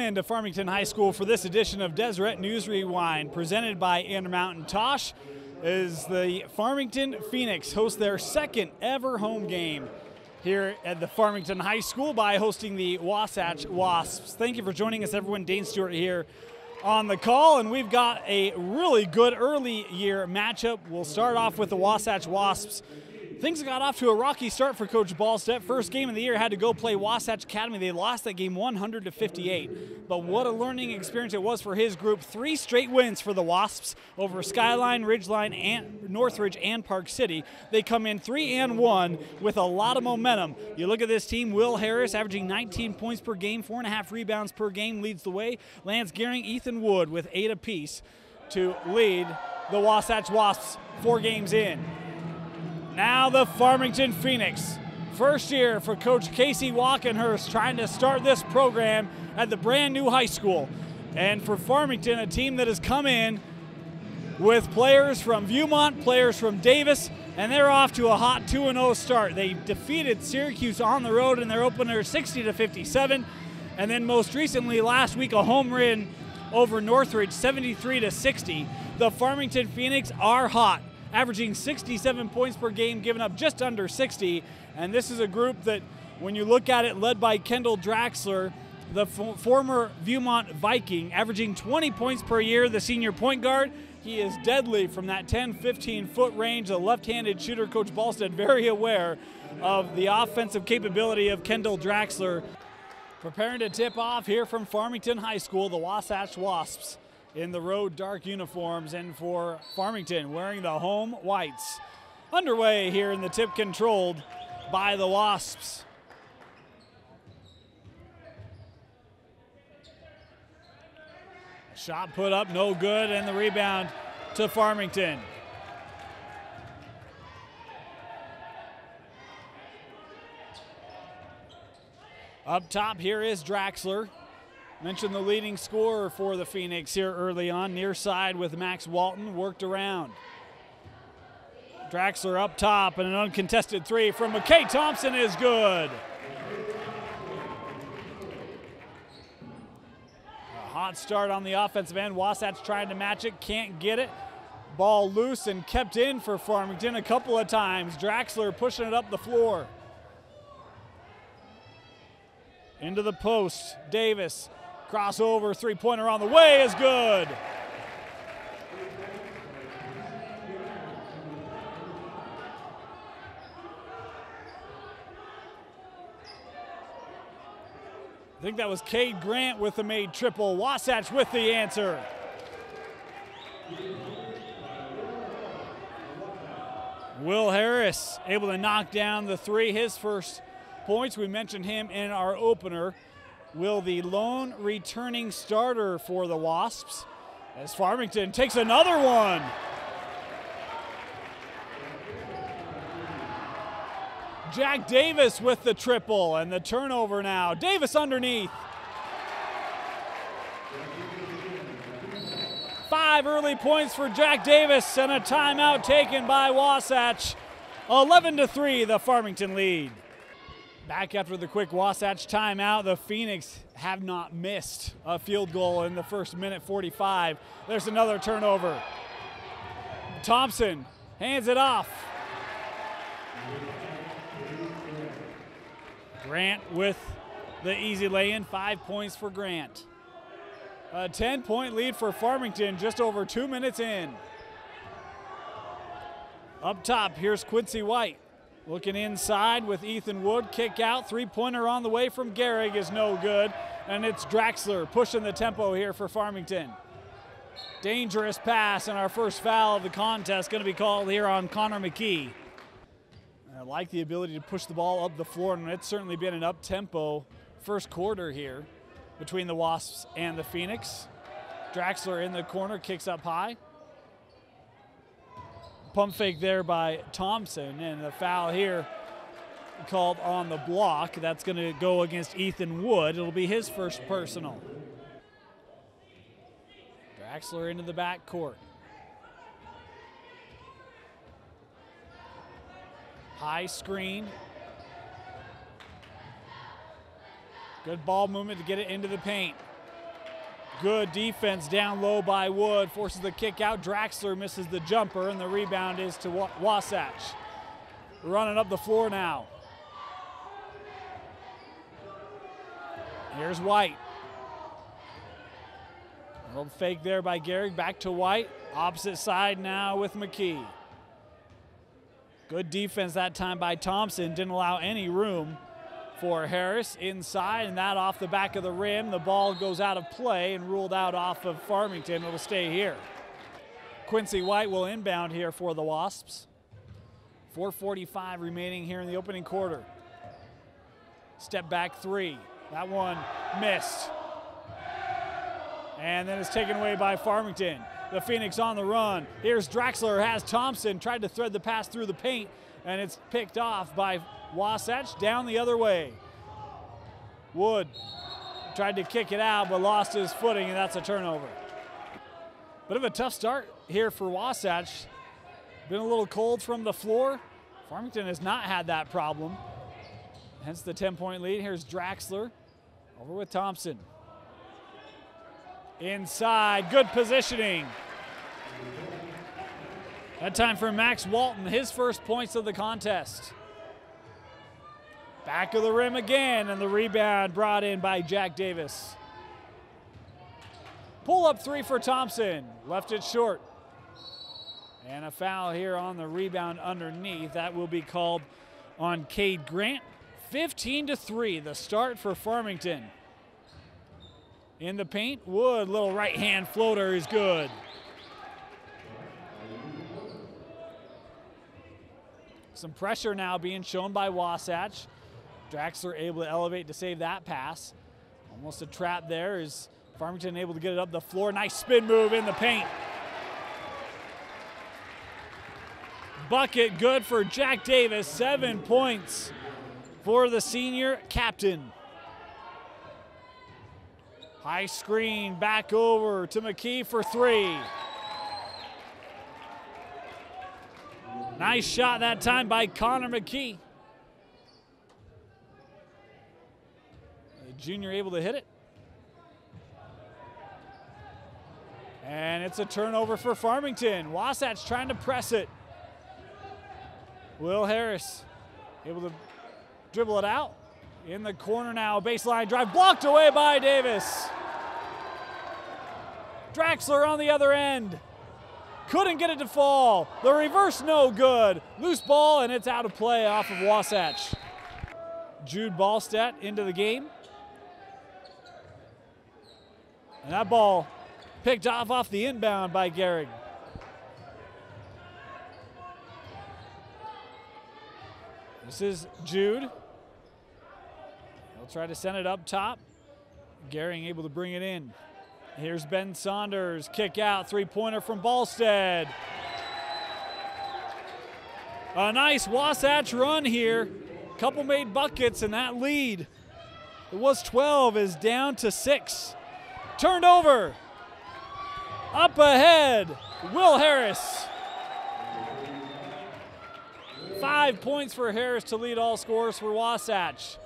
into Farmington High School for this edition of Deseret News Rewind, presented by Intermountain Tosh. As the Farmington Phoenix host their second ever home game here at the Farmington High School by hosting the Wasatch Wasps. Thank you for joining us, everyone. Dane Stewart here on the call, and we've got a really good early year matchup. We'll start off with the Wasatch Wasps. Things got off to a rocky start for Coach Ballstedt. First game of the year, had to go play Wasatch Academy. They lost that game 100-58. But what a learning experience it was for his group. 3 straight wins for the Wasps over Skyline, Ridgeline, and Northridge and Park City. They come in 3-1 with a lot of momentum. You look at this team, Will Harris averaging 19 points per game, 4.5 rebounds per game, leads the way. Lance Gehring, Ethan Wood with 8 apiece to lead the Wasatch Wasps 4 games in. Now the Farmington Phoenix. First year for Coach Casey Walkenhurst, trying to start this program at the brand new high school. And for Farmington, a team that has come in with players from Viewmont, players from Davis, and they're off to a hot 2-0 start. They defeated Syracuse on the road in their opener 60-57. And then most recently last week, a home win over Northridge 73-60. The Farmington Phoenix are hot, averaging 67 points per game, giving up just under 60. And this is a group that, when you look at it, led by Kendall Draxler, the former Viewmont Viking, averaging 20 points per year, the senior point guard. He is deadly from that 10-15 foot range, a left-handed shooter. Coach Ballstedt very aware of the offensive capability of Kendall Draxler. Preparing to tip off here from Farmington High School, the Wasatch Wasps in the road dark uniforms, and for Farmington wearing the home whites. Underway here in the tip, controlled by the Wasps. Shot put up, no good, and the rebound to Farmington. Up top here is Draxler. Mentioned the leading scorer for the Phoenix here early on, near side with Max Walton, worked around. Draxler up top, and an uncontested 3 from McKay Thompson is good. A hot start on the offensive end. Wasatch trying to match it, can't get it. Ball loose and kept in for Farmington a couple of times. Draxler pushing it up the floor. Into the post, Davis. Crossover, three-pointer on the way is good. I think that was Cade Grant with the made triple. Wasatch with the answer. Will Harris able to knock down the 3, his first points. We mentioned him in our opener. Will the lone returning starter for the Wasps, as Farmington takes another one. Jack Davis with the triple, and the turnover now. Davis underneath. 5 early points for Jack Davis, and a timeout taken by Wasatch. 11-3, the Farmington lead. Back after the quick Wasatch timeout, the Phoenix have not missed a field goal in the first minute 45. There's another turnover. Thompson hands it off. Grant with the easy lay-in, 5 points for Grant. A 10-point lead for Farmington just over 2 minutes in. Up top, here's Quincy White. Looking inside with Ethan Wood, kick out, 3-pointer on the way from Gehrig is no good, and it's Draxler pushing the tempo here for Farmington. Dangerous pass, and our first foul of the contest going to be called here on Connor McKee. I like the ability to push the ball up the floor, and it's certainly been an up-tempo first quarter here between the Wasps and the Phoenix. Draxler in the corner, kicks up high. Pump fake there by Thompson, and the foul here called on the block. That's going to go against Ethan Wood. It'll be his first personal. Draxler into the backcourt. High screen. Good ball movement to get it into the paint. Good defense down low by Wood, forces the kick out. Draxler misses the jumper, and the rebound is to Wasatch. Running up the floor now. Here's White. A little fake there by Gehrig, back to White. Opposite side now with McKee. Good defense that time by Thompson, didn't allow any room for Harris inside, and that off the back of the rim. The ball goes out of play and ruled out off of Farmington. It'll stay here. Quincy White will inbound here for the Wasps. 4:45 remaining here in the opening quarter. Step back three. That one missed. And then it's taken away by Farmington. The Phoenix on the run. Here's Draxler, has Thompson, tried to thread the pass through the paint, and it's picked off by Wasatch down the other way. Wood tried to kick it out, but lost his footing, and that's a turnover. Bit of a tough start here for Wasatch. Been a little cold from the floor. Farmington has not had that problem. Hence the 10-point lead. Here's Draxler over with Thompson. Inside, good positioning. That time for Max Walton, his first points of the contest. Back of the rim again, and the rebound brought in by Jack Davis. Pull-up three for Thompson, left it short. And a foul here on the rebound underneath. That will be called on Cade Grant. 15-3, the start for Farmington. In the paint, Wood, little right-hand floater is good. Some pressure now being shown by Wasatch. Draxler able to elevate to save that pass. Almost a trap there. Is Farmington able to get it up the floor? Nice spin move in the paint. Bucket good for Jack Davis. 7 points for the senior captain. High screen back over to McKee for three. Nice shot that time by Connor McKee. The junior able to hit it. And it's a turnover for Farmington. Wasatch trying to press it. Will Harris able to dribble it out. In the corner now, baseline drive blocked away by Davis. Draxler on the other end. Couldn't get it to fall. The reverse no good. Loose ball, and it's out of play off of Wasatch. Jude Ballstedt into the game. And that ball picked off the inbound by Gehrig. This is Jude. He'll try to send it up top. Gehrig able to bring it in. Here's Ben Saunders, kick out, three-pointer from Ballstead. A nice Wasatch run here. Couple made buckets, and that lead, it was 12, is down to 6. Turned over. Up ahead, Will Harris. 5 points for Harris to lead all scorers for Wasatch.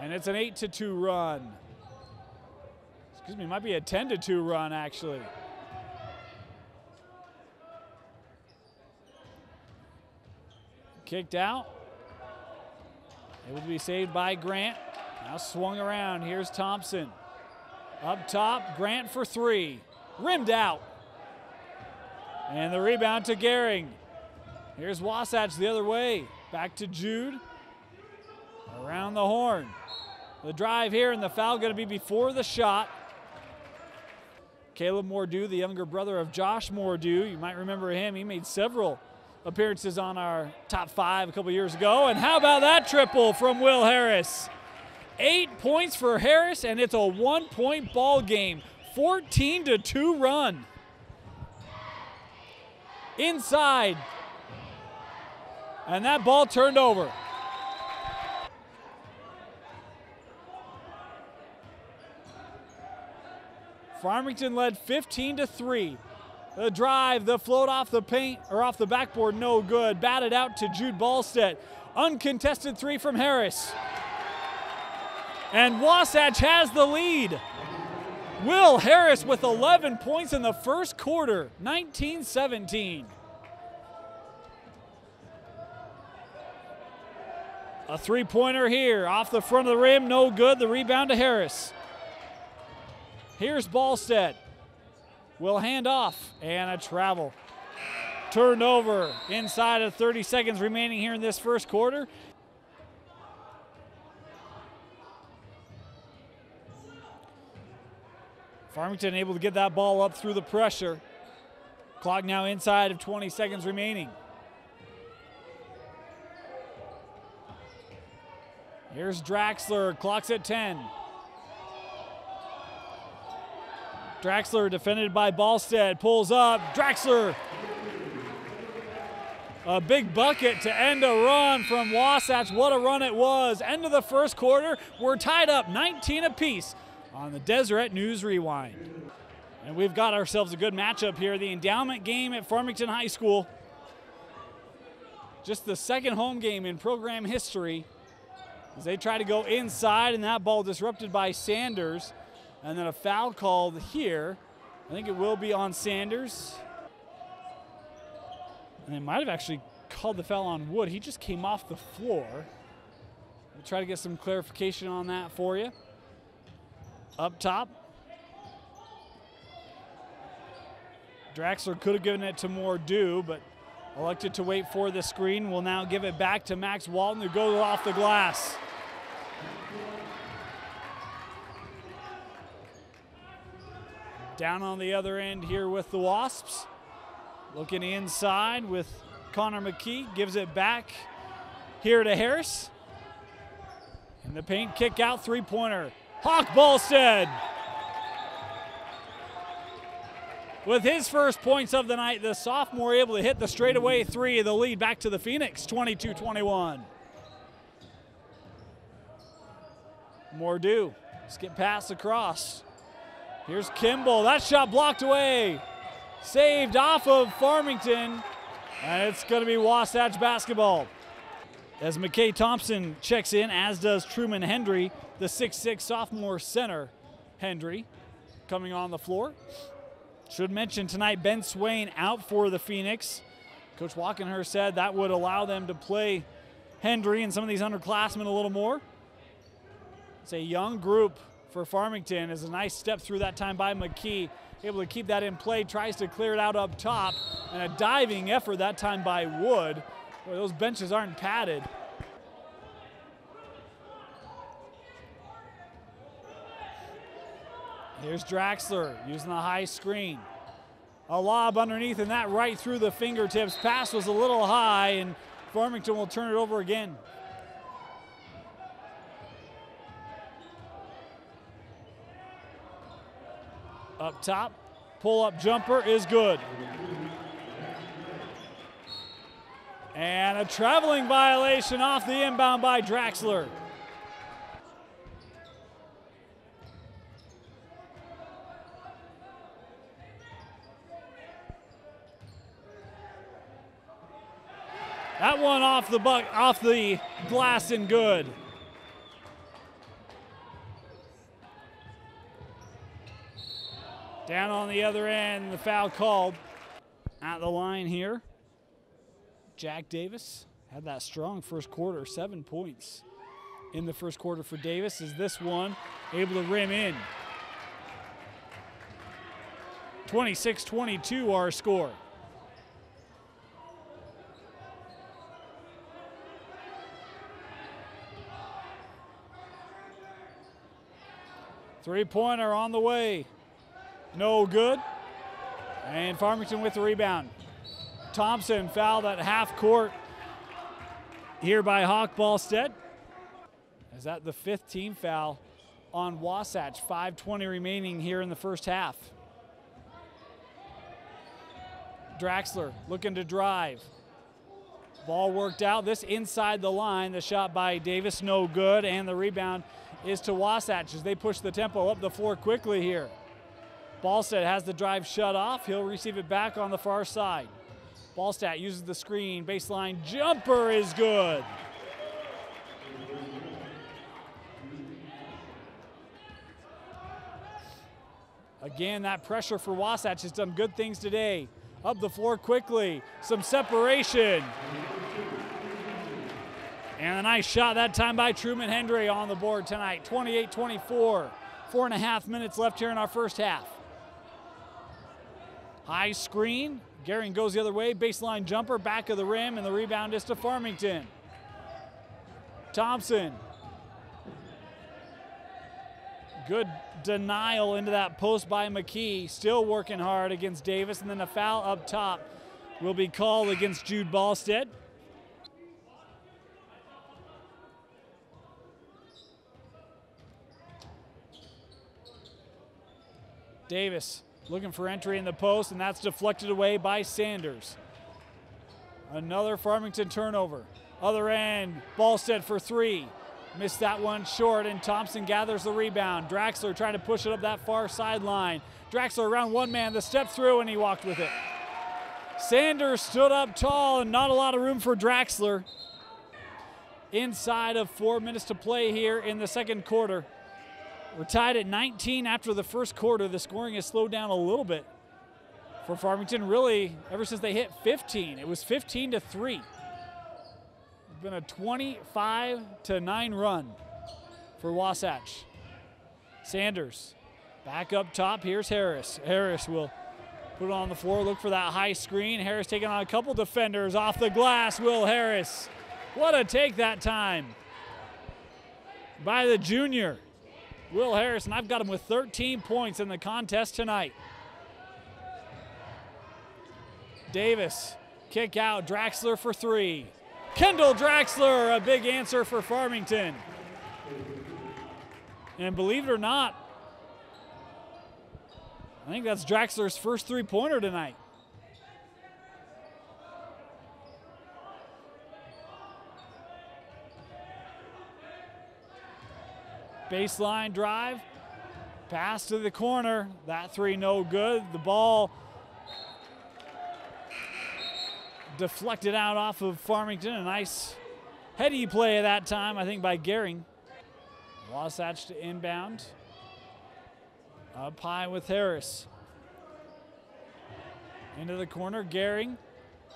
And it's an 8-2 run. Excuse me, it might be a 10-2 run, actually. Kicked out. Able to be saved by Grant. Now swung around. Here's Thompson. Up top, Grant for three. Rimmed out. And the rebound to Gehrig. Here's Wasatch the other way. Back to Jude. Around the horn. The drive here, and the foul going to be before the shot. Caleb Mordew, the younger brother of Josh Mordew. You might remember him. He made several appearances on our top 5 a couple years ago. And how about that triple from Will Harris? 8 points for Harris, and it's a 1-point ball game. 14-2 run. Inside. And that ball turned over. Farmington led 15-3. The drive, the float off the paint or off the backboard, no good. Batted out to Jude Ballstedt. Uncontested three from Harris. And Wasatch has the lead. Will Harris with 11 points in the first quarter, 19-17. A three-pointer here, off the front of the rim, no good. The rebound to Harris. Here's Ballstead. Will hand off, and a travel. Turned over inside of 30 seconds remaining here in this first quarter. Farmington able to get that ball up through the pressure. Clock now inside of 20 seconds remaining. Here's Draxler, clock's at 10. Draxler defended by Ballstead, pulls up, Draxler. A big bucket to end a run from Wasatch. What a run it was. End of the first quarter, we're tied up 19 apiece on the Deseret News Rewind. And we've got ourselves a good matchup here. The endowment game at Farmington High School. Just the second home game in program history as they try to go inside, and that ball disrupted by Sanders. And then a foul called here. I think it will be on Sanders. And they might have actually called the foul on Wood. He just came off the floor. We'll try to get some clarification on that for you. Up top. Draxler could have given it to Mordew, but elected to wait for the screen. Will now give it back to Max Walton, who goes off the glass. Down on the other end here with the Wasps. Looking inside with Connor McKee. Gives it back here to Harris. In the paint, kick out, three-pointer. Hawk Ballstead. With his first points of the night, the sophomore able to hit the straightaway three. The lead back to the Phoenix, 22-21. Mordew, skip pass across. Here's Kimball, that shot blocked away. Saved off of Farmington, and it's gonna be Wasatch basketball. As McKay Thompson checks in, as does Truman Hendry, the 6'6" sophomore center, Hendry, coming on the floor. Should mention tonight, Ben Swain out for the Phoenix. Coach Walkenhurst said that would allow them to play Hendry and some of these underclassmen a little more. It's a young group for Farmington. Is a nice step through that time by McKee. Able to keep that in play, tries to clear it out up top, and a diving effort that time by Wood. Boy, those benches aren't padded. Here's Draxler using the high screen. A lob underneath, and that right through the fingertips. Pass was a little high, and Farmington will turn it over again. Up top, pull-up jumper is good. And a traveling violation off the inbound by Draxler. That one off the glass and good. Down on the other end, the foul called at the line here. Jack Davis had that strong first quarter, 7 points in the first quarter for Davis. Is this one able to rim in? 26-22 our score. Three-pointer on the way. No good. And Farmington with the rebound. Thompson fouled at half court here by Hawk Ballstead. Is that the 5th team foul on Wasatch? 5:20 remaining here in the first half. Draxler looking to drive. Ball worked out. This inside the line. The shot by Davis, no good. And the rebound is to Wasatch as they push the tempo up the floor quickly here. Ballstead has the drive shut off. He'll receive it back on the far side. Ballstead uses the screen. Baseline jumper is good. Again, that pressure for Wasatch has done good things today. Up the floor quickly, some separation. And a nice shot that time by Truman Hendry on the board tonight. 28-24, 4.5 minutes left here in our first half. High screen, Gehring goes the other way, baseline jumper, back of the rim, and the rebound is to Farmington. Thompson. Good denial into that post by McKee, still working hard against Davis, and then a foul up top will be called against Jude Ballstead. Davis looking for entry in the post, and that's deflected away by Sanders. Another Farmington turnover. Other end, Ballstead for three. Missed that one short, and Thompson gathers the rebound. Draxler trying to push it up that far sideline. Draxler around one man, the step through, and he walked with it. Sanders stood up tall, and not a lot of room for Draxler. Inside of 4 minutes to play here in the second quarter. We're tied at 19 after the first quarter. The scoring has slowed down a little bit for Farmington, really, ever since they hit 15. It was 15-3. It's been a 25-9 run for Wasatch. Sanders back up top. Here's Harris. Harris will put it on the floor, look for that high screen. Harris taking on a couple defenders off the glass. Will Harris. What a take that time by the junior. Will Harris, and I've got him with 13 points in the contest tonight. Davis, kick out, Draxler for three. Kendall Draxler, a big answer for Farmington. And believe it or not, I think that's Draxler's first three-pointer tonight. Baseline drive, pass to the corner. That three no good. The ball deflected out off of Farmington. A nice heady play at that time, I think, by Gehring. Wasatch to inbound. Up high with Harris. Into the corner, Gehring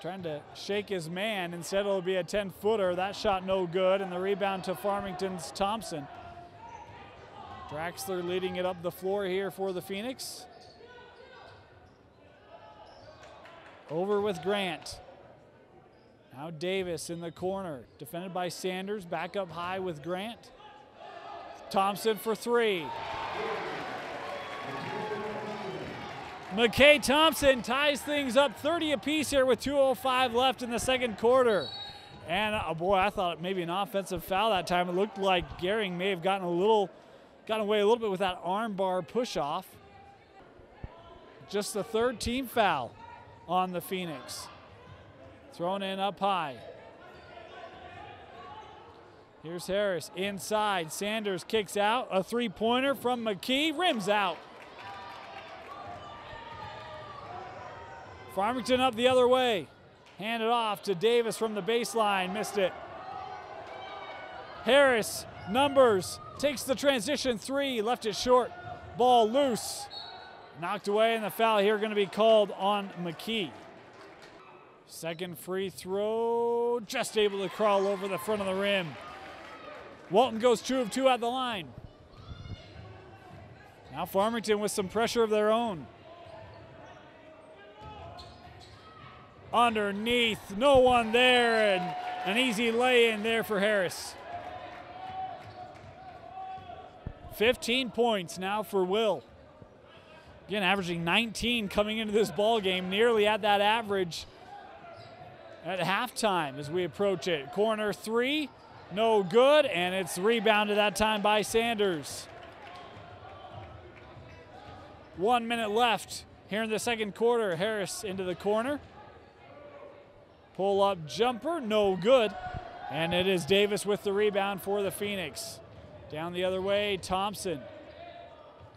trying to shake his man. Instead it'll be a 10-footer. That shot no good, and the rebound to Farmington's Thompson. Draxler leading it up the floor here for the Phoenix. Over with Grant. Now Davis in the corner, defended by Sanders, back up high with Grant. Thompson for three. McKay Thompson ties things up 30 apiece here with 2:05 left in the second quarter. And boy, I thought maybe an offensive foul that time. It looked like Gehring may have gotten away a little bit with that arm bar push off. Just the third team foul on the Phoenix. Thrown in up high. Here's Harris inside. Sanders kicks out. A three-pointer from McKee. Rims out. Farmington up the other way. Handed off to Davis from the baseline. Missed it. Harris, numbers, takes the transition three. Left it short. Ball loose. Knocked away, and the foul here going to be called on McKee. Second free throw, just able to crawl over the front of the rim. Walton goes 2 of 2 at the line. Now Farmington with some pressure of their own. Underneath, no one there, and an easy lay-in there for Harris. 15 points now for Will. Again, averaging 19 coming into this ball game, nearly at that average at halftime as we approach it. Corner three, no good, and it's rebounded that time by Sanders. 1 minute left here in the second quarter. Harris into the corner. Pull up jumper, no good. And it is Davis with the rebound for the Phoenix. Down the other way, Thompson.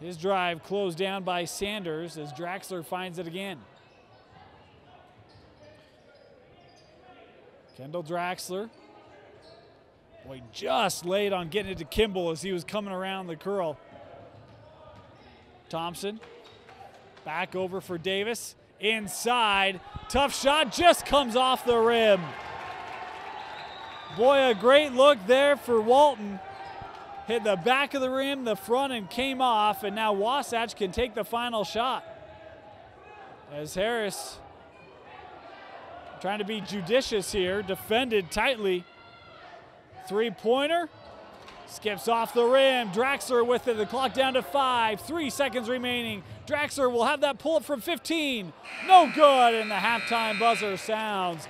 His drive closed down by Sanders as Draxler finds it again. Kendall Draxler. Boy, just late on getting it to Kimball as he was coming around the curl. Thompson Back over for Davis. Inside. Tough shot, just comes off the rim. Boy, a great look there for Walton. Hit the back of the rim, the front, and came off. And now Wasatch can take the final shot. As Harris, trying to be judicious here, defended tightly. Three-pointer. Skips off the rim. Draxler with it. The clock down to 5. 3 seconds remaining. Draxler will have that pull-up from 15. No good, and the halftime buzzer sounds.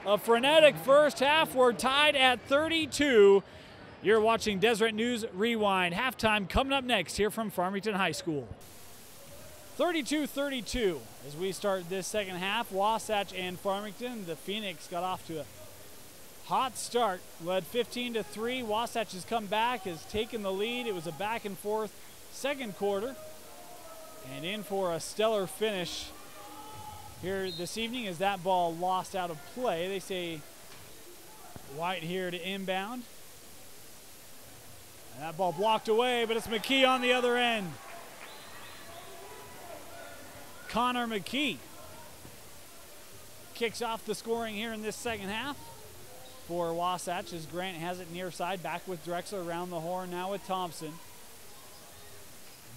A frenetic first half. We're tied at 32. You're watching Deseret News Rewind. Halftime coming up next here from Farmington High School. 32-32 as we start this second half. Wasatch and Farmington. The Phoenix got off to a hot start, led 15-3. Wasatch has come back, has taken the lead. It was a back and forth second quarter. And in for a stellar finish here this evening as that ball lost out of play. They say White here to inbound. And that ball blocked away, but it's McKee on the other end. Connor McKee kicks off the scoring here in this second half for Wasatch as Grant has it near side, back with Drexler around the horn now with Thompson.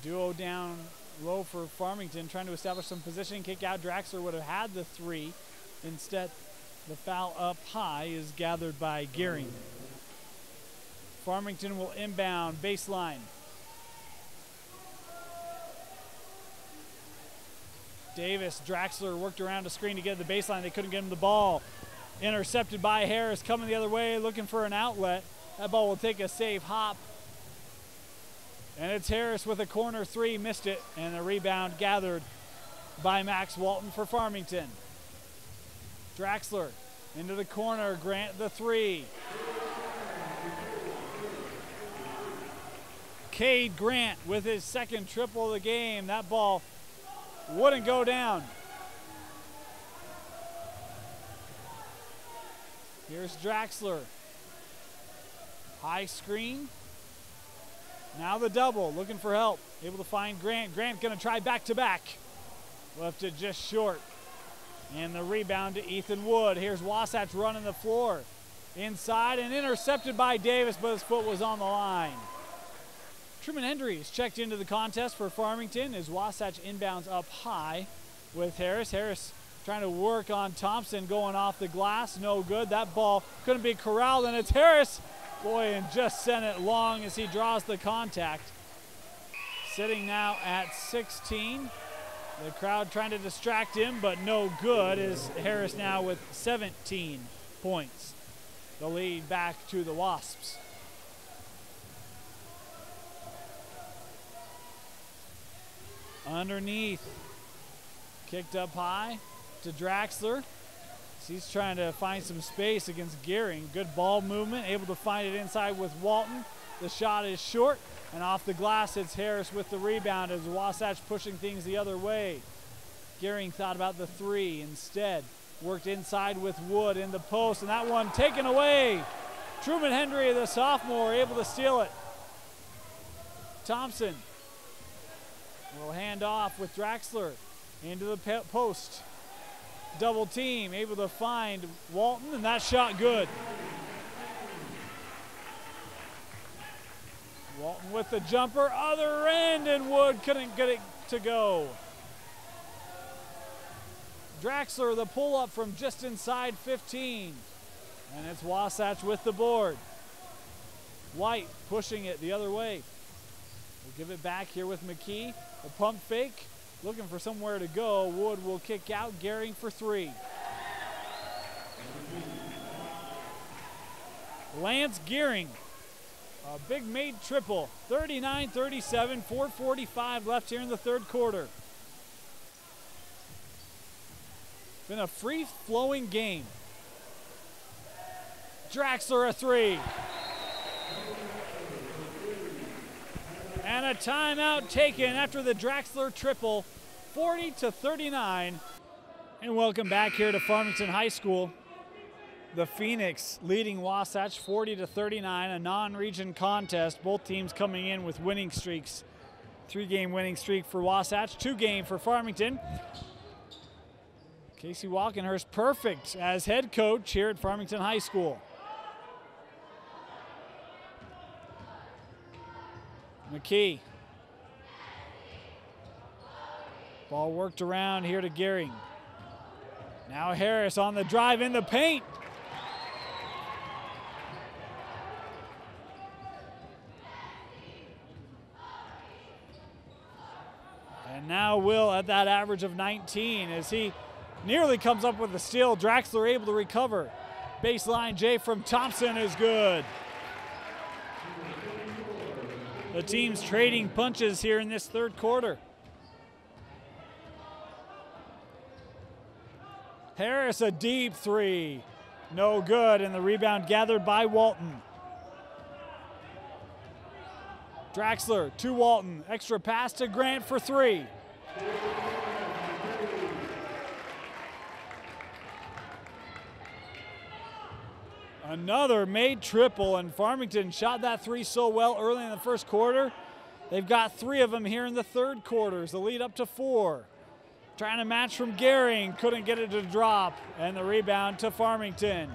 Duo down low for Farmington, trying to establish some position. Kick out. Draxler would have had the three. Instead, the foul up high is gathered by Gearing. Farmington will inbound baseline. Davis, Draxler worked around a screen to get the baseline. They couldn't get him the ball. Intercepted by Harris, coming the other way, looking for an outlet. That ball will take a safe hop. And it's Harris with a corner three, missed it, and a rebound gathered by Max Walton for Farmington. Draxler into the corner, Grant the three. Cade Grant with his second triple of the game. That ball wouldn't go down. Here's Draxler. High screen. Now the double, looking for help. Able to find Grant. Grant gonna try back-to-back. Left it just short. And the rebound to Ethan Wood. Here's Wasatch running the floor. Inside and intercepted by Davis, but his foot was on the line. Truman Hendry checked into the contest for Farmington as Wasatch inbounds up high with Harris. Harris trying to work on Thompson, going off the glass, no good. That ball couldn't be corralled, and it's Harris. Boy, and just sent it long as he draws the contact. Sitting now at 16. The crowd trying to distract him, but no good, as Harris now with 17 points. The lead back to the Wasps. Underneath, kicked up high to Draxler. He's trying to find some space against Gearing. Good ball movement, able to find it inside with Walton. The shot is short, and off the glass it's Harris with the rebound as Wasatch pushing things the other way. Gearing thought about the three, instead worked inside with Wood in the post, and that one taken away. Truman Hendry, the sophomore, able to steal it. Thompson will hand off with Draxler into the post. Double team, able to find Walton, and that shot good. Walton with the jumper, other end, and Wood couldn't get it to go. Draxler, the pull-up from just inside 15. And it's Wasatch with the board. White pushing it the other way. We'll give it back here with McKee. The pump fake, looking for somewhere to go. Wood will kick out, Gearing for three. Lance Gearing, a big made triple. 39-37, 4:45 left here in the third quarter. Been a free-flowing game. Draxler a three. And a timeout taken after the Draxler triple, 40-39. And welcome back here to Farmington High School. The Phoenix leading Wasatch 40-39, a non-region contest. Both teams coming in with winning streaks 3-game winning streak for Wasatch, 2-game for Farmington. Casey Walkenhurst perfect as head coach here at Farmington High School. McKee. Ball worked around here to Gehring. Now Harris on the drive in the paint. And now Will at that average of 19 as he nearly comes up with a steal. Draxler able to recover. Baseline J from Thompson is good. The team's trading punches here in this third quarter. Harris a deep three. No good, and the rebound gathered by Walton. Draxler to Walton. Extra pass to Grant for 3. Another made triple, and Farmington shot that 3 so well early in the first quarter. They've got 3 of them here in the third quarters. The lead up to 4. Trying to match from Gehring, couldn't get it to drop, and the rebound to Farmington.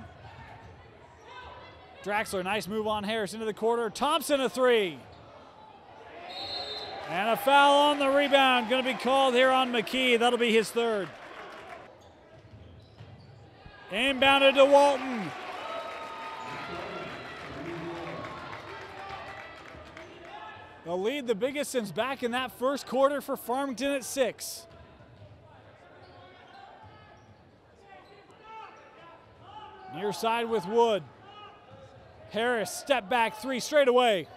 Draxler, nice move on Harris into the quarter. Thompson a 3. And a foul on the rebound, going to be called here on McKee. That'll be his 3rd. Inbounded to Walton. The lead, the biggest since back in that first quarter for Farmington at 6. Near side with Wood. Harris, step back 3 straight away.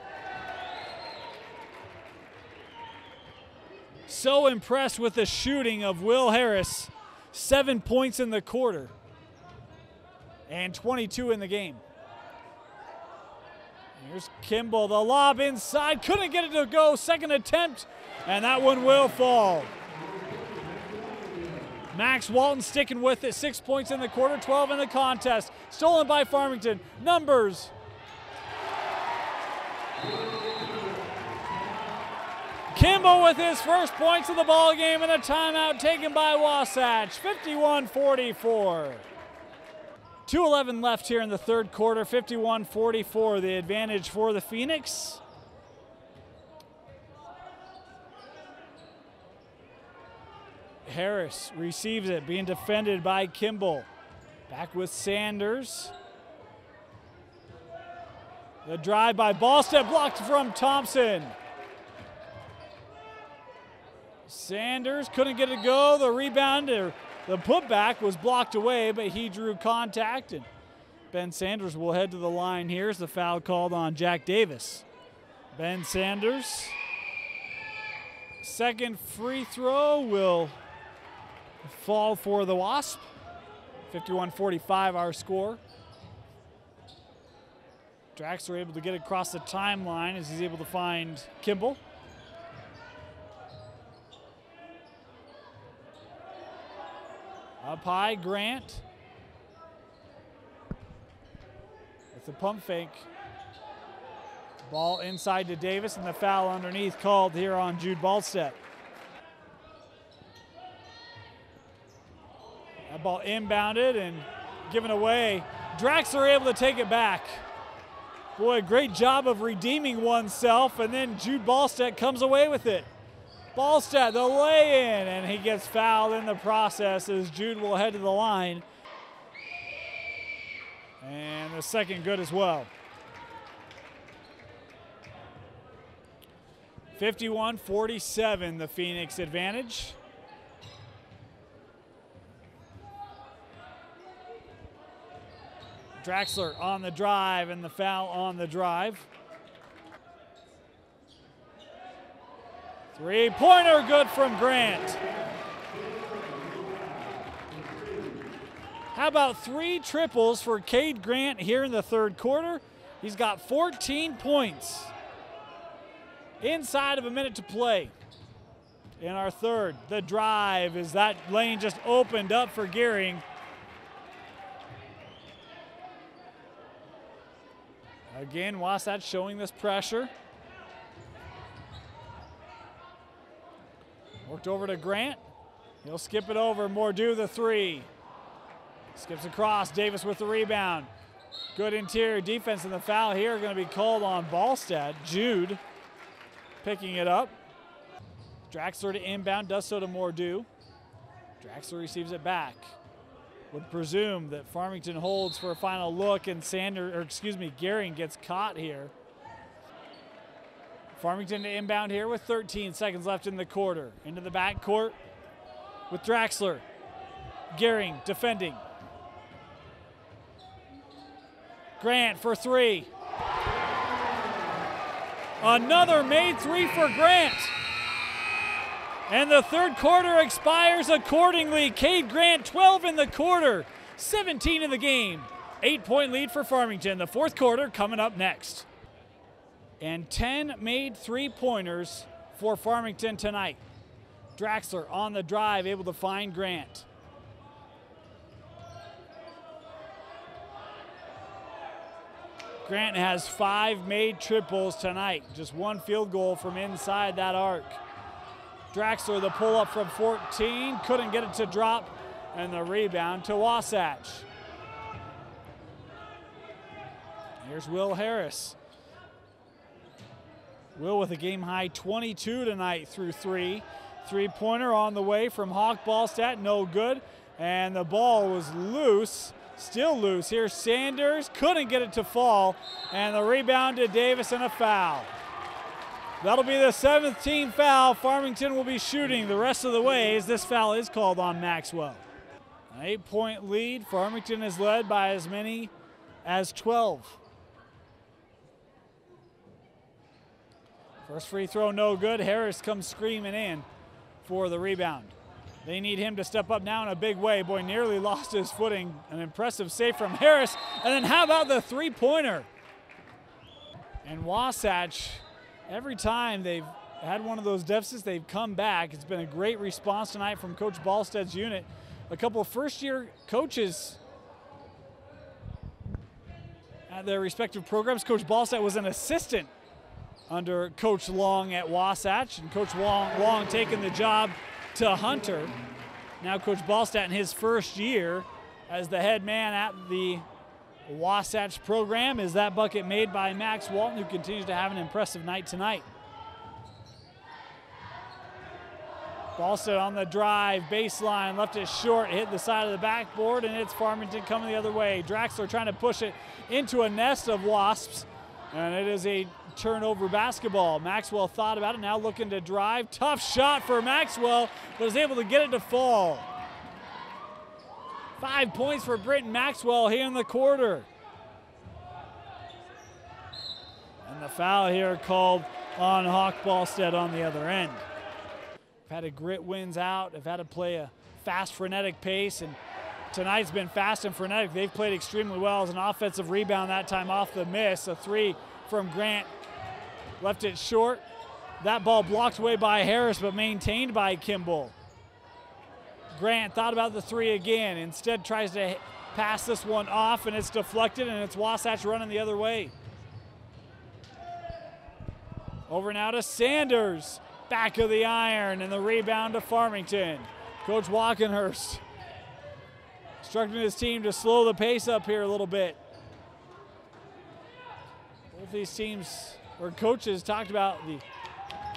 So impressed with the shooting of Will Harris. 7 points in the quarter and 22 in the game. Here's Kimball, the lob inside, couldn't get it to go, 2nd attempt, and that one will fall. Max Walton sticking with it, 6 points in the quarter, 12 in the contest. Stolen by Farmington, numbers. Kimball with his first points of the ball game, and a timeout taken by Wasatch, 51-44. 2:11 left here in the third quarter, 51-44, the advantage for the Phoenix. Harris receives it, being defended by Kimball. Back with Sanders. The drive by Ballstead, blocked from Thompson. Sanders couldn't get it to go. The rebound, or the putback, was blocked away, but he drew contact, and Ben Sanders will head to the line. Here's the foul called on Jack Davis. Ben Sanders. Second free throw will fall for the Wasp. 51-45 our score. Draxler able to get across the timeline as he's able to find Kimball. Up high, Grant. It's a pump fake. Ball inside to Davis, and the foul underneath called here on Jude Ballstead. That ball inbounded and given away. Draxler able to take it back. Boy, great job of redeeming oneself, and then Jude Ballstead comes away with it. Ballstead, the lay-in, and he gets fouled in the process as Jude will head to the line. And the second good as well. 51-47, the Phoenix advantage. Draxler on the drive, and the foul on the drive. Three-pointer good from Grant. How about 3 triples for Cade Grant here in the third quarter? He's got 14 points inside of a minute to play in our third. The drive, as that lane just opened up for Gehring. Again, Wasatch showing this pressure. Worked over to Grant. He'll skip it over. Mordew the three. Skips across. Davis with the rebound. Good interior defense, and the foul here going to be called on Ballstead. Jude picking it up. Draxler to inbound, does so to Mordew. Draxler receives it back. Would presume that Farmington holds for a final look, and Gehring gets caught here. Farmington to inbound here with 13 seconds left in the quarter. Into the backcourt with Draxler. Gehring defending. Grant for three. Another made three for Grant. And the third quarter expires accordingly. Cade Grant, 12 in the quarter, 17 in the game. 8-point lead for Farmington. The fourth quarter coming up next. And 10 made three-pointers for Farmington tonight. Draxler on the drive, able to find Grant. Grant has 5 made triples tonight. Just one field goal from inside that arc. Draxler, the pull up from 14, couldn't get it to drop, and the rebound to Wasatch. Here's Will Harris. Will with a game-high 22 tonight through three. Three-pointer on the way from Hawk Ballstead, no good. And the ball was loose, still loose. Here's Sanders, couldn't get it to fall. And the rebound to Davis and a foul. That'll be the 7th team foul. Farmington will be shooting the rest of the way as this foul is called on Maxwell. An 8-point lead. Farmington is led by as many as 12. First free throw, no good. Harris comes screaming in for the rebound. They need him to step up now in a big way. Boy, nearly lost his footing. An impressive save from Harris. And then how about the three-pointer? And Wasatch, every time they've had one of those deficits, they've come back. It's been a great response tonight from Coach Ballstead's unit. A couple of first-year coaches at their respective programs. Coach Ballstead was an assistant under Coach Long at Wasatch, and Coach Long taking the job to Hunter. Now Coach Ballstead in his first year as the head man at the Wasatch program. Is that bucket made by Max Walton, who continues to have an impressive night tonight. Ballstead on the drive, baseline, left it short, hit the side of the backboard, and it's Farmington coming the other way. Draxler trying to push it into a nest of Wasps, and it is a turnover basketball. Maxwell thought about it, now looking to drive. Tough shot for Maxwell, but is able to get it to fall. 5 points for Britton Maxwell here in the quarter. And the foul here called on Hawk Ballstead on the other end. They've had to grit wins out. They've had to play a fast, frenetic pace, and tonight's been fast and frenetic. They've played extremely well as an offensive rebound that time off the miss. A three from Grant. Left it short. That ball blocked away by Harris, but maintained by Kimball. Grant thought about the three again. Instead tries to pass this one off, and it's deflected, and it's Wasatch running the other way. Over now to Sanders. Back of the iron, and the rebound to Farmington. Coach Walkenhurst instructing his team to slow the pace up here a little bit. Both these teams or coaches talked about the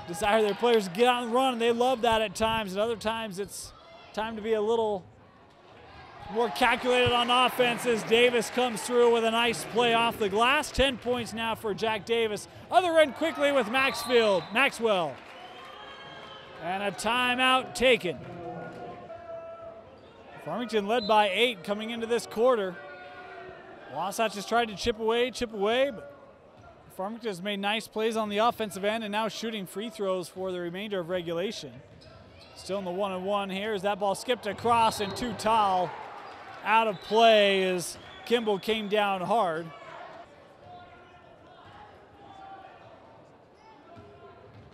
desire of their players to get out and run, and they love that at times, and other times it's time to be a little more calculated on offense as Davis comes through with a nice play off the glass. 10 points now for Jack Davis. Other end quickly with Maxwell. And a timeout taken. Farmington led by 8 coming into this quarter. Wasatch has tried to chip away, but Farmington has made nice plays on the offensive end and now shooting free throws for the remainder of regulation. Still in the 1-on-1 here as that ball skipped across, and Tutal out of play as Kimball came down hard.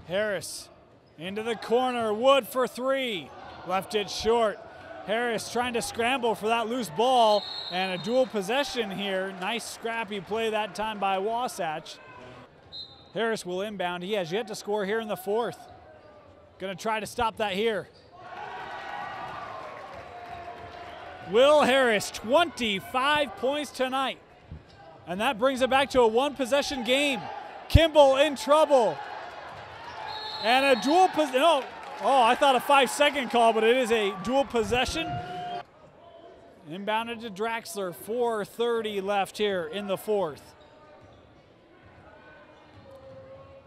Harris into the corner, Wood for three. Left it short. Harris trying to scramble for that loose ball, and a dual possession here. Nice scrappy play that time by Wasatch. Harris will inbound. He has yet to score here in the fourth. Gonna try to stop that here. Will Harris, 25 points tonight. And that brings it back to a one-possession game. Kimball in trouble. And a dual possession. Oh, I thought a 5-second call, but it is a dual possession. Inbounded to Draxler, 4:30 left here in the fourth.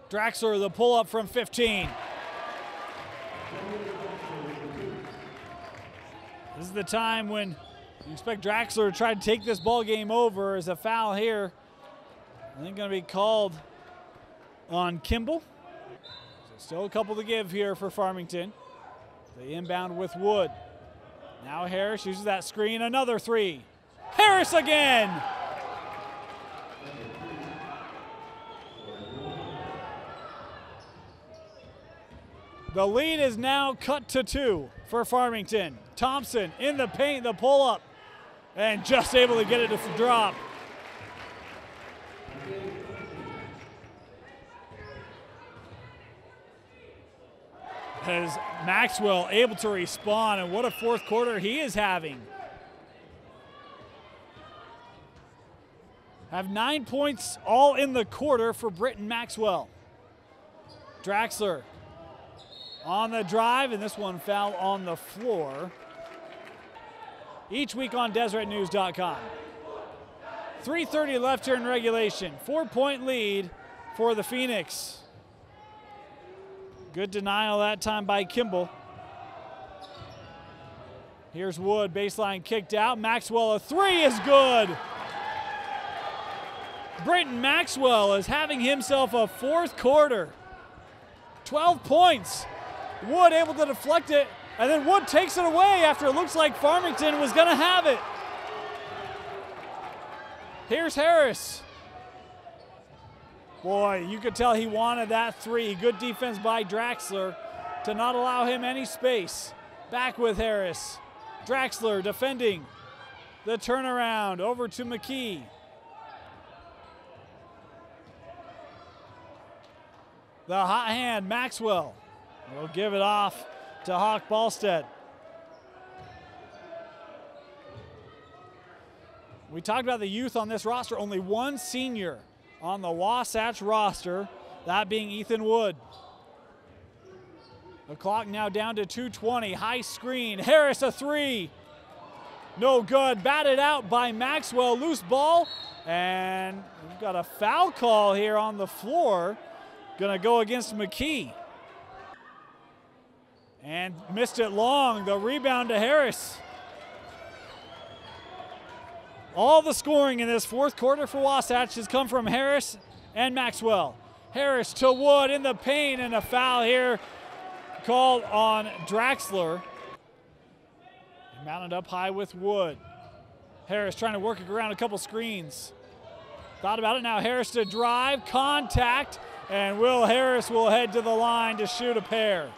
Draxler, the pull-up from 15. This is the time when you expect Draxler to try to take this ball game over. As a foul here, I think going to be called on Kimball. So still a couple to give here for Farmington. They inbound with Wood. Now Harris uses that screen, another three. Harris again! The lead is now cut to 2 for Farmington. Thompson in the paint, the pull-up, and just able to get it to drop. As Maxwell able to respond, and what a fourth quarter he is having. Have 9 points all in the quarter for Britton Maxwell. Draxler on the drive, and this one foul on the floor. Each week on DeseretNews.com. 3:30 left here in regulation. 4-point lead for the Phoenix. Good denial that time by Kimball. Here's Wood, baseline kicked out. Maxwell, a three is good. Britton Maxwell is having himself a fourth quarter. 12 points. Wood able to deflect it, and then Wood takes it away after it looks like Farmington was going to have it. Here's Harris. Boy, you could tell he wanted that three. Good defense by Draxler to not allow him any space. Back with Harris. Draxler defending the turnaround over to McKee. The hot hand, Maxwell. Will give it off to Hawk Ballstead. We talked about the youth on this roster. Only one senior on the Wasatch roster, that being Ethan Wood. The clock now down to 2:20. High screen. Harris a three. No good. Batted out by Maxwell. Loose ball. And we've got a foul call here on the floor. Gonna go against McKee. And missed it long. The rebound to Harris. All the scoring in this fourth quarter for Wasatch has come from Harris and Maxwell. Harris to Wood in the paint, and a foul here called on Draxler. Mounted up high with Wood. Harris trying to work it around a couple screens. Thought about it now. Harris to drive, contact, and Will Harris will head to the line to shoot a pair.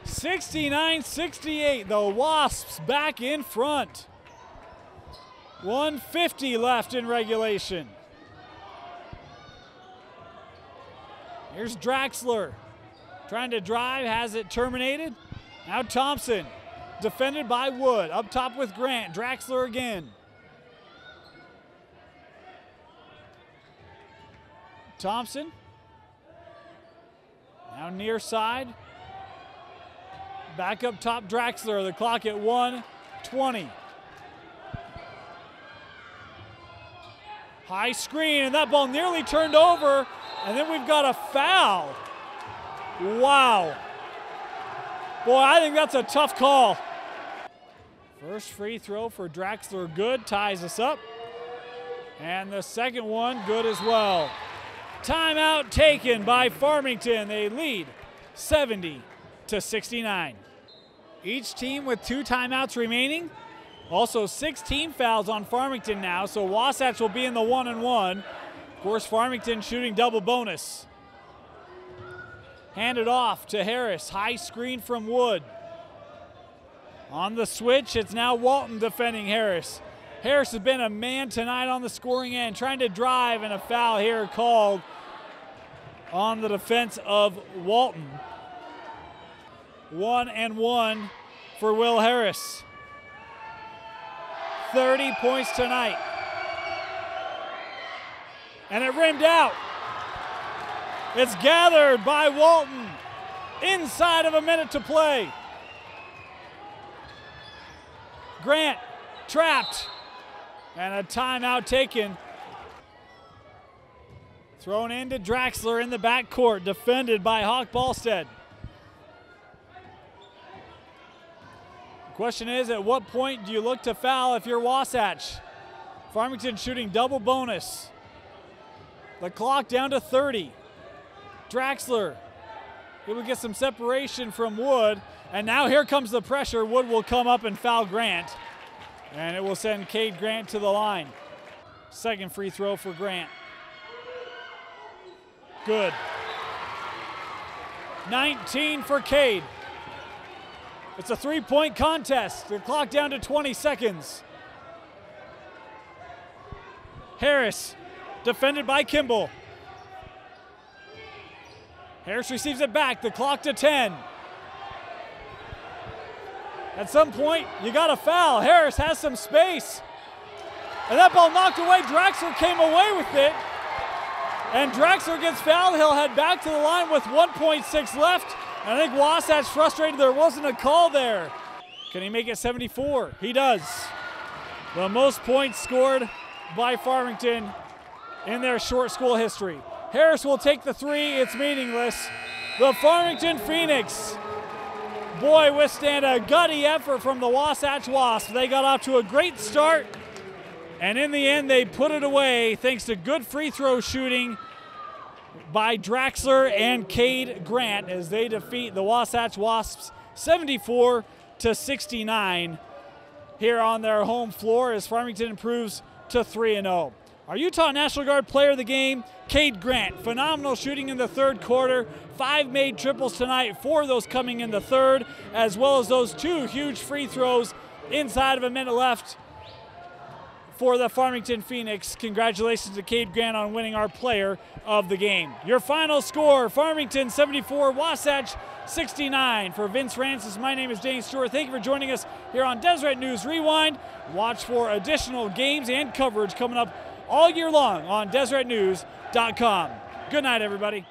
(69-68), the Wasps back in front. 1:50 left in regulation. Here's Draxler trying to drive, has it terminated. Now Thompson, defended by Wood, up top with Grant. Draxler again. Thompson, now near side. Back up top, Draxler, the clock at 1:20. High screen, and that ball nearly turned over, and then we've got a foul. Wow. Boy, I think that's a tough call. First free throw for Draxler, good, ties us up. And the second one, good as well. Timeout taken by Farmington. They lead 70-69. Each team with 2 timeouts remaining. Also 6 team fouls on Farmington now, so Wasatch will be in the 1-1. Of course, Farmington shooting double bonus. Handed off to Harris, high screen from Wood. On the switch, it's now Walton defending Harris. Harris has been a man tonight on the scoring end, trying to drive, and a foul here called on the defense of Walton. 1-1 for Will Harris. 30 points tonight. And it rimmed out. It's gathered by Walton inside of a minute to play. Grant trapped, and a timeout taken. Thrown into Draxler in the backcourt, defended by Hawk Ballstead. The question is, at what point do you look to foul if you're Wasatch? Farmington shooting double bonus. The clock down to 30. Draxler, he will get some separation from Wood, and now here comes the pressure. Wood will come up and foul Grant, and it will send Cade Grant to the line. Second free throw for Grant. Good. 19 for Cade. It's a three-point contest. The clock down to 20 seconds. Harris, defended by Kimball. Harris receives it back, the clock to 10. At some point, you got to foul. Harris has some space. And that ball knocked away. Draxler came away with it. And Draxler gets fouled. He'll head back to the line with 1.6 left. And I think Wasatch frustrated there wasn't a call there. Can he make it 74? He does. The most points scored by Farmington in their short school history. Harris will take the three. It's meaningless. The Farmington Phoenix, boy, withstand a gutty effort from the Wasatch Wasps. They got off to a great start, and in the end, they put it away thanks to good free throw shooting by Draxler and Cade Grant as they defeat the Wasatch Wasps 74-69 here on their home floor as Farmington improves to 3-0. Our Utah National Guard player of the game, Cade Grant. Phenomenal shooting in the third quarter. 5 made triples tonight, 4 of those coming in the third, as well as those 2 huge free throws inside of a minute left for the Farmington Phoenix. Congratulations to Cade Grant on winning our player of the game. Your final score, Farmington 74, Wasatch 69. For Vince Francis, my name is Dane Stewart. Thank you for joining us here on Deseret News Rewind. Watch for additional games and coverage coming up all year long on DeseretNews.com. Good night, everybody.